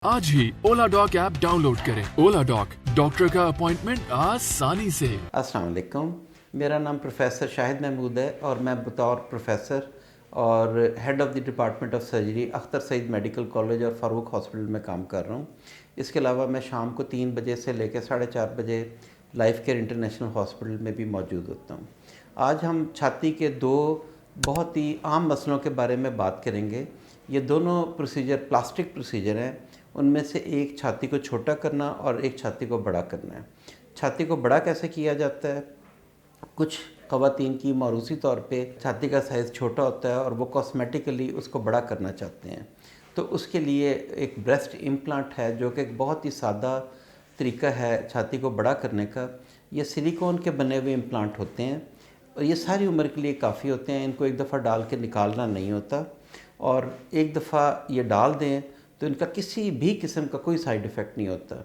आज ही ओला dock app download करें। ओला dock, doctor का अपॉइंटमेंट आसानी से। अस्सलाम वालेकुम, मेरा नाम प्रोफेसर शाहिद महमूद है और मैं बतौर प्रोफेसर और head of the department of surgery Akhtar Saeed medical college और फ़ारूक हॉस्पिटल में काम कर रहा हूँ। इसके अलावा मैं शाम को 3 बजे से लेकर 4:30 बजे लाइफ केयर इंटरनेशनल हॉस्पिटल में भी मौजूद होता हूँ। आज हम छाती के 2 बहुत ही आम मसलों के बारे में बात करेंगे। ये दोनों प्रोसीजर प्लास्टिक प्रोसीजर हैं। उनमें से एक छाती को छोटा करना और एक छाती को बड़ा करना है। छाती को बड़ा कैसे किया जाता है? कुछ ख़वातीन की मारूसी तौर पे छाती का साइज़ छोटा होता है और वो कॉस्मेटिकली उसको बड़ा करना चाहते हैं, तो उसके लिए एक ब्रेस्ट इम्प्लांट है जो कि एक बहुत ही सादा तरीका है छाती को बड़ा करने का। ये सिलिकॉन के बने हुए इम्प्लांट होते हैं और ये सारी उम्र के लिए काफ़ी होते हैं। इनको एक दफ़ा डाल के निकालना नहीं होता और एक दफ़ा ये डाल दें तो इनका किसी भी किस्म का कोई साइड इफ़ेक्ट नहीं होता।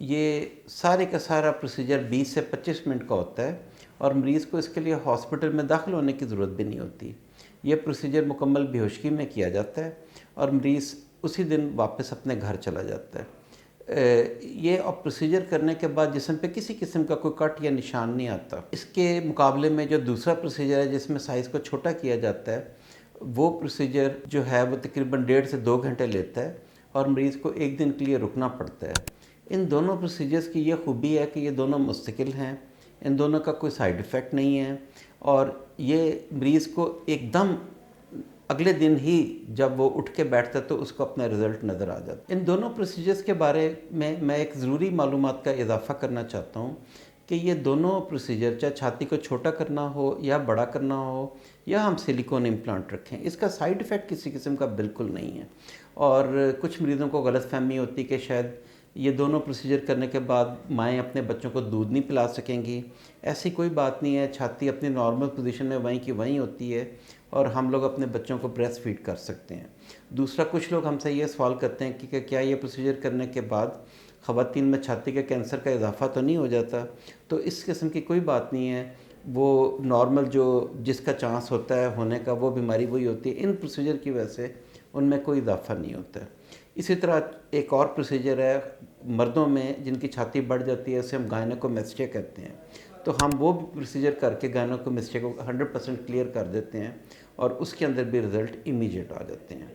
ये सारे का सारा प्रोसीजर 20 से 25 मिनट का होता है और मरीज़ को इसके लिए हॉस्पिटल में दाखिल होने की ज़रूरत भी नहीं होती। ये प्रोसीजर मुकम्मल बेहोशी में किया जाता है और मरीज़ उसी दिन वापस अपने घर चला जाता है। ये प्रोसीजर करने के बाद जिस्म पे किसी किस्म का कोई कट या निशान नहीं आता। इसके मुकाबले में जो दूसरा प्रोसीजर है जिसमें साइज़ को छोटा किया जाता है, वो प्रोसीजर जो है वो तकरीबन 1.5 से 2 घंटे लेता है और मरीज़ को 1 दिन के लिए रुकना पड़ता है। इन दोनों प्रोसीजर्स की ये खूबी है कि ये दोनों मुस्तकिल हैं, इन दोनों का कोई साइड इफ़ेक्ट नहीं है और ये मरीज़ को एकदम अगले दिन ही जब वो उठ के बैठता है तो उसको अपना रिज़ल्ट नज़र आ जाता है। इन दोनों प्रोसीजर्स के बारे में मैं एक ज़रूरी मालूमात का इजाफ़ा करना चाहता हूँ कि ये दोनों प्रोसीजर, चाहे छाती को छोटा करना हो या बड़ा करना हो या हम सिलिकॉन इम्प्लांट रखें, इसका साइड इफ़ेक्ट किसी किस्म का बिल्कुल नहीं है। और कुछ मरीज़ों को गलतफ़हमी होती है कि शायद ये दोनों प्रोसीजर करने के बाद माएँ अपने बच्चों को दूध नहीं पिला सकेंगी। ऐसी कोई बात नहीं है। छाती अपनी नॉर्मल पोजीशन में वहीं की वहीं होती है और हम लोग अपने बच्चों को ब्रेस्ट फीड कर सकते हैं। दूसरा, कुछ लोग हमसे ये सवाल करते हैं कि क्या ये प्रोसीजर करने के बाद ख़वातीन में छाती के कैंसर का इजाफा तो नहीं हो जाता? तो इस किस्म की कोई बात नहीं है। वो नॉर्मल जो जिसका चांस होता है होने का, वो बीमारी वही होती है। इन प्रोसीजर की वजह से उनमें कोई इजाफा नहीं होता है। इसी तरह एक और प्रोसीजर है मर्दों में जिनकी छाती बढ़ जाती है, उसे हम गायनेकोमेस्टिया कहते हैं। तो हम वो भी प्रोसीजर करके गायनेकोमेस्टिया को 100% क्लियर कर देते हैं और उसके अंदर भी रिज़ल्ट इमीडिएट आ जाते हैं।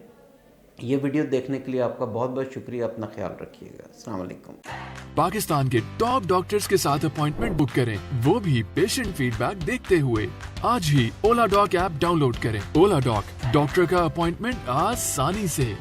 ये वीडियो देखने के लिए आपका बहुत बहुत शुक्रिया। अपना ख्याल रखिएगा। अस्सलाम वालेकुम। पाकिस्तान के टॉप डॉक्टर्स के साथ अपॉइंटमेंट बुक करें, वो भी पेशेंट फीडबैक देखते हुए। आज ही ओला डॉक ऐप डाउनलोड करें। ओला डॉक, डॉक्टर का अपॉइंटमेंट आसानी से।